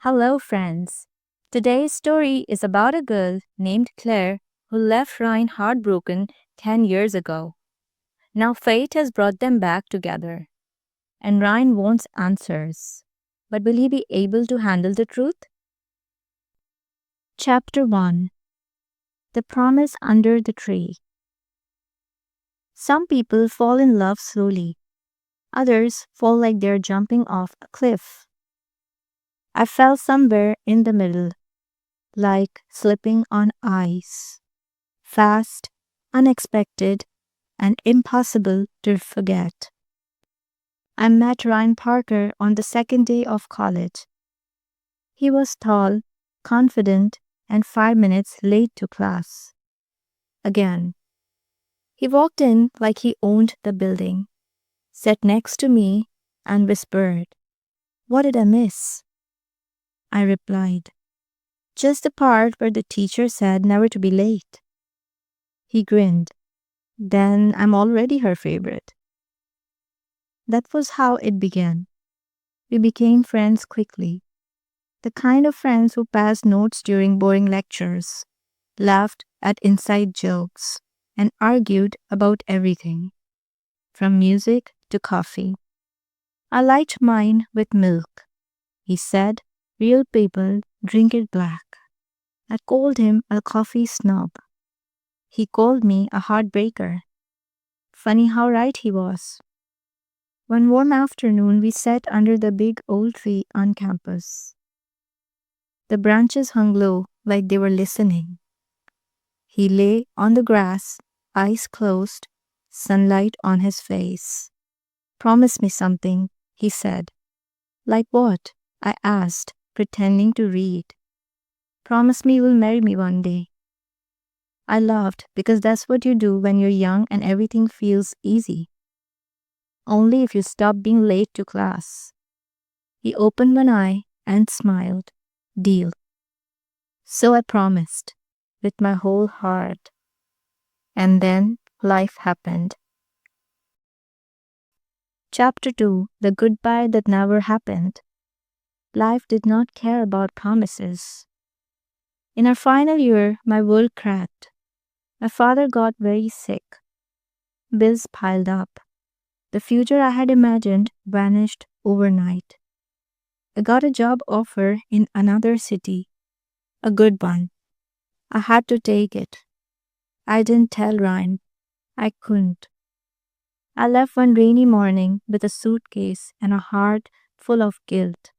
Hello, friends. Today's story is about a girl named Claire who left Ryan heartbroken 10 years ago. Now, fate has brought them back together, and Ryan wants answers. But will he be able to handle the truth? Chapter 1. The Promise Under the Tree. Some people fall in love slowly, others fall like they're jumping off a cliff. I fell somewhere in the middle, like slipping on ice. Fast, unexpected, and impossible to forget. I met Ryan Parker on the second day of college. He was tall, confident, and 5 minutes late to class. Again. He walked in like he owned the building, sat next to me, and whispered, "What did I miss?" I replied, "Just the part where the teacher said never to be late." He grinned. "Then I'm already her favorite." That was how it began. We became friends quickly. The kind of friends who passed notes during boring lectures, laughed at inside jokes, and argued about everything, from music to coffee. I liked mine with milk. He said, "Real people drink it black." I called him a coffee snob. He called me a heartbreaker. Funny how right he was. One warm afternoon, we sat under the big old tree on campus. The branches hung low like they were listening. He lay on the grass, eyes closed, sunlight on his face. "Promise me something," he said. "Like what?" I asked, pretending to read. "Promise me you'll marry me one day." I laughed because that's what you do when you're young and everything feels easy. Only if you stop being late to class. He opened one eye and smiled. Deal. So I promised, with my whole heart. And then life happened. Chapter 2. The Goodbye That Never Happened. Life did not care about promises. In our final year, my world cracked. My father got very sick. Bills piled up. The future I had imagined vanished overnight. I got a job offer in another city, a good one. I had to take it. I didn't tell Ryan. I couldn't. I left one rainy morning with a suitcase and a heart full of guilt.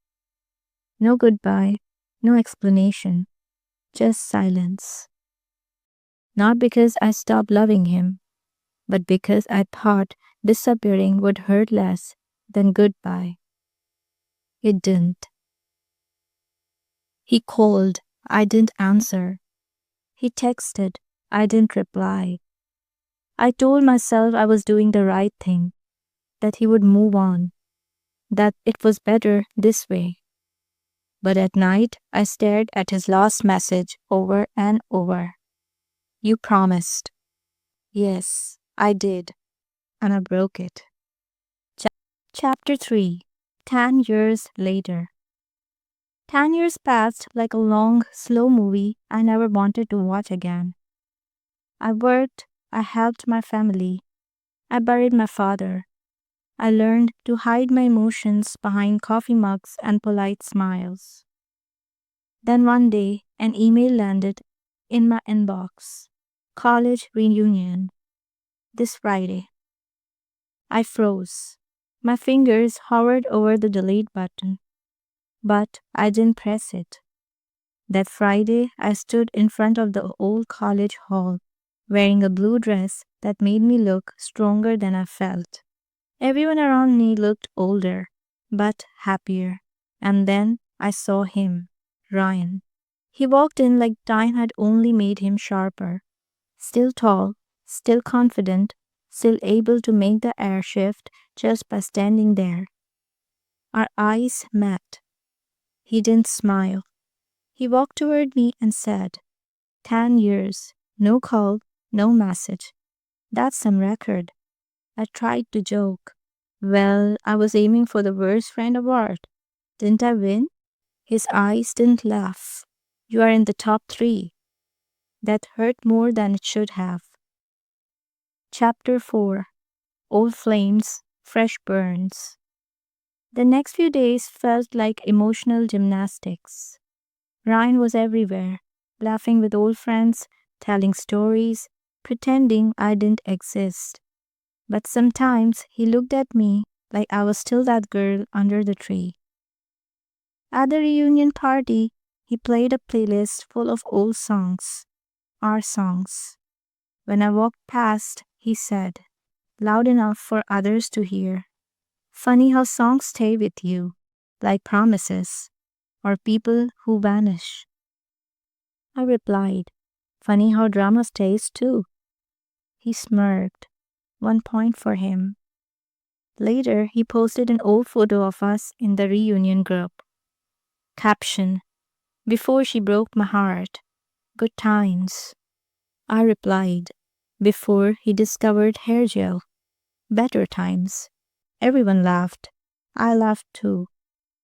No goodbye, no explanation, just silence. Not because I stopped loving him, but because I thought disappearing would hurt less than goodbye. It didn't. He called. I didn't answer. He texted. I didn't reply. I told myself I was doing the right thing, that he would move on, that it was better this way. But at night, I stared at his last message over and over. "You promised." Yes, I did, and I broke it. Chapter 3. 10 years later. 10 years passed like a long, slow movie I never wanted to watch again. I worked, I helped my family, I buried my father. I learned to hide my emotions behind coffee mugs and polite smiles. Then one day, an email landed in my inbox. College reunion. This Friday. I froze. My fingers hovered over the delete button, but I didn't press it. That Friday, I stood in front of the old college hall, wearing a blue dress that made me look stronger than I felt. Everyone around me looked older, but happier. And then I saw him, Ryan. He walked in like time had only made him sharper. Still tall, still confident, still able to make the air shift just by standing there. Our eyes met. He didn't smile. He walked toward me and said, 10 years, no call, no message. That's some record. I tried to joke. Well, I was aiming for the worst friend award. Didn't I win? His eyes didn't laugh. You are in the top three. That hurt more than it should have. Chapter 4. Old Flames, Fresh Burns. The next few days felt like emotional gymnastics. Ryan was everywhere, laughing with old friends, telling stories, pretending I didn't exist. But sometimes he looked at me like I was still that girl under the tree. At the reunion party, he played a playlist full of old songs, our songs. When I walked past, he said, loud enough for others to hear, funny how songs stay with you, like promises, or people who vanish. I replied, funny how drama stays too. He smirked. 1 point for him. Later, he posted an old photo of us in the reunion group. Caption: before she broke my heart. Good times. I replied, before he discovered hair gel. Better times. Everyone laughed. I laughed too.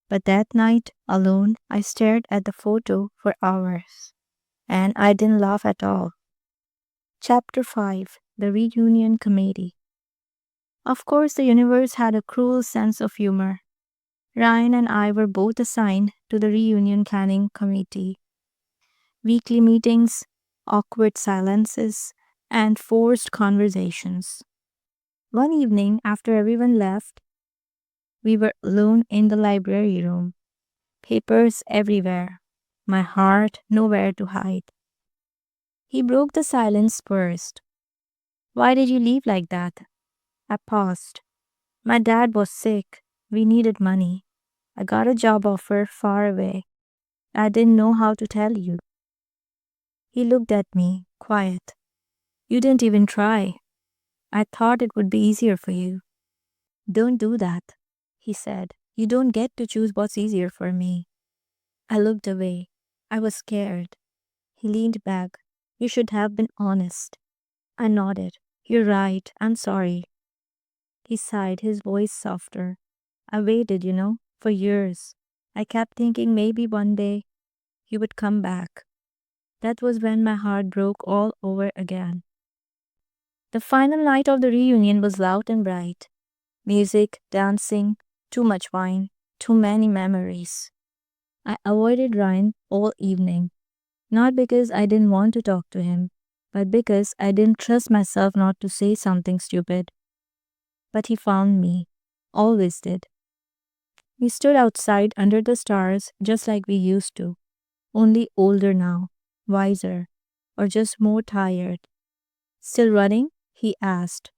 But that night, alone, I stared at the photo for hours. And I didn't laugh at all. Chapter 5. The Reunion Committee. Of course, the universe had a cruel sense of humor. Ryan and I were both assigned to the reunion planning committee. Weekly meetings, awkward silences, and forced conversations. One evening, after everyone left, we were alone in the library room. Papers everywhere. My heart nowhere to hide. He broke the silence first. Why did you leave like that? I paused. My dad was sick. We needed money. I got a job offer far away. I didn't know how to tell you. He looked at me, quiet. You didn't even try. I thought it would be easier for you. Don't do that, he said. You don't get to choose what's easier for me. I looked away. I was scared. He leaned back. You should have been honest. I nodded. You're right. I'm sorry. He sighed, his voice softer. I waited, for years. I kept thinking maybe one day you would come back. That was when my heart broke all over again. The final night of the reunion was loud and bright. Music, dancing, too much wine, too many memories. I avoided Ryan all evening, not because I didn't want to talk to him, but because I didn't trust myself not to say something stupid. But he found me, always did. We stood outside under the stars just like we used to, only older now, wiser, or just more tired. Still running? He asked.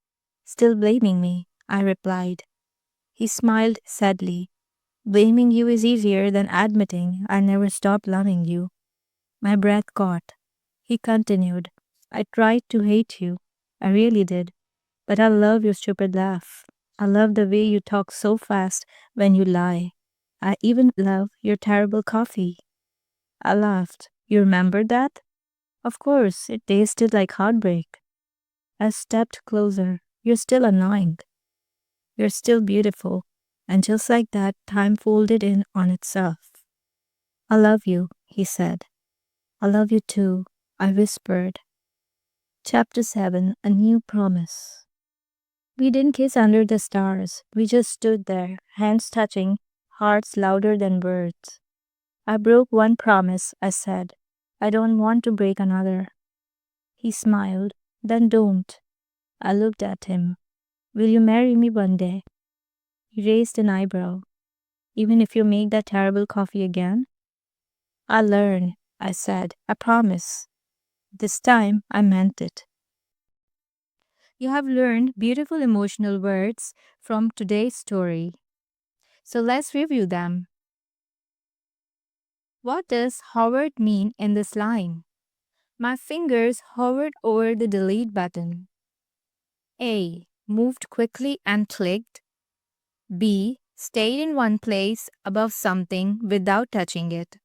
Still blaming me, I replied. He smiled sadly. Blaming you is easier than admitting I never stopped loving you. My breath caught. He continued. I tried to hate you. I really did. But I love your stupid laugh. I love the way you talk so fast when you lie. I even love your terrible coffee. I laughed. You remember that? Of course, it tasted like heartbreak. I stepped closer. You're still annoying. You're still beautiful. And just like that, time folded in on itself. I love you, he said. I love you too, I whispered. Chapter 7. A New Promise. We didn't kiss under the stars. We just stood there, hands touching, hearts louder than words. I broke one promise, I said. I don't want to break another. He smiled. Then don't. I looked at him. Will you marry me one day? He raised an eyebrow. Even if you make that terrible coffee again? I'll learn, I said. I promise. This time I meant it. You have learned beautiful emotional words from today's story. So let's review them. What does hovered mean in this line? My fingers hovered over the delete button. A. Moved quickly and clicked. B. Stayed in one place above something without touching it.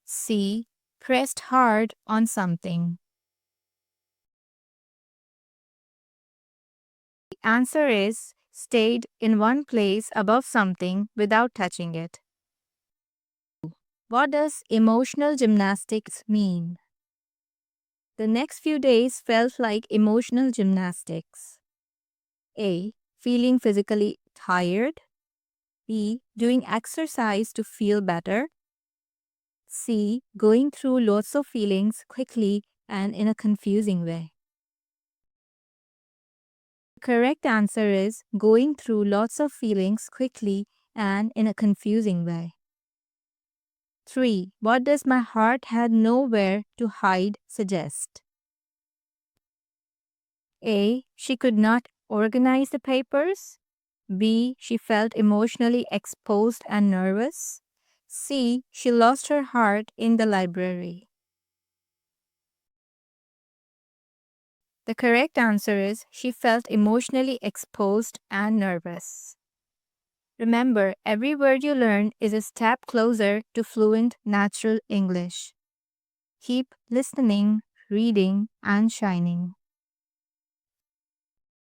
C. Pressed hard on something. The answer is stayed in one place above something without touching it. What does emotional gymnastics mean? The next few days felt like emotional gymnastics. A. Feeling physically tired. B. Doing exercise to feel better. C. Going through lots of feelings quickly and in a confusing way. The correct answer is going through lots of feelings quickly and in a confusing way. 3. What does my heart had nowhere to hide suggest? A. She could not organize the papers. B. She felt emotionally exposed and nervous. C. She lost her heart in the library. The correct answer is she felt emotionally exposed and nervous. Remember, every word you learn is a step closer to fluent natural English. Keep listening, reading, and shining.